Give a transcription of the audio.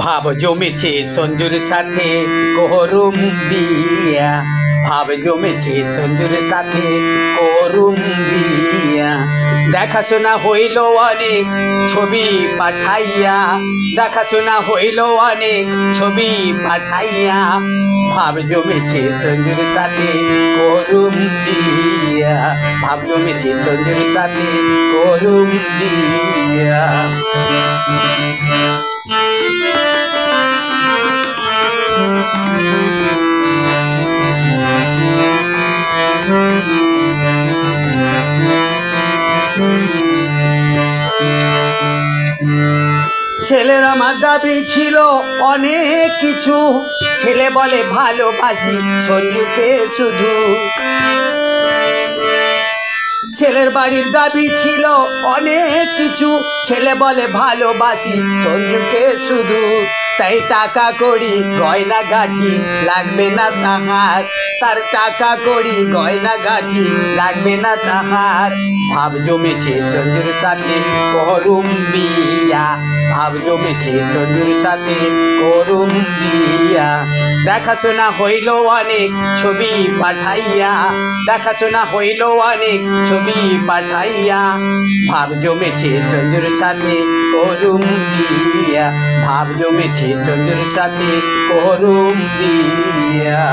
ভাব জমেছে সঞ্জুর সাথে করুম বিয়া, ভাব জমেছে সঞ্জুর সাথে করুম বিয়া। দেখাশোনা হইল অনেক ছবি পাঠাইয়া, দেখাশোনা হইল অনেক ছবি পাঠাইয়া। ভাব জমেছে সঞ্জুর সাথে করুম বিয়া, ভাব জমেছে সঞ্জুর সাথে করুম বিয়া। ছেলের আমার দাবি ছিল অনেক কিছু, ছেলে বলে ভালোবাসি সঞ্জুকে শুধু। ছেলের বাড়ির দাবি ছিল অনেক কিছু, ছেলে বলে ভালোবাসি সঞ্জুকে শুধু। তাই টাকা কড়ি গয়না গাঠি লাগবে না তাহার, তার টাকা কড়ি গয়না গাঠি লাগবে না তাহার। ভাব জমেছে সঞ্জুর সাথে করুম বিয়া, ভাব জমেছে সঞ্জুর সাথে করুম বিয়া। দেখাশোনা হইল অনেক ছবি পাঠাইয়া, দেখাশোনা হইল অনেক ছবি পাঠাইয়া। ভাব জমেছে সঞ্জুর সাথে করুম বিয়া, ভাব জমেছে সঞ্জুর সাথে করুম বিয়া।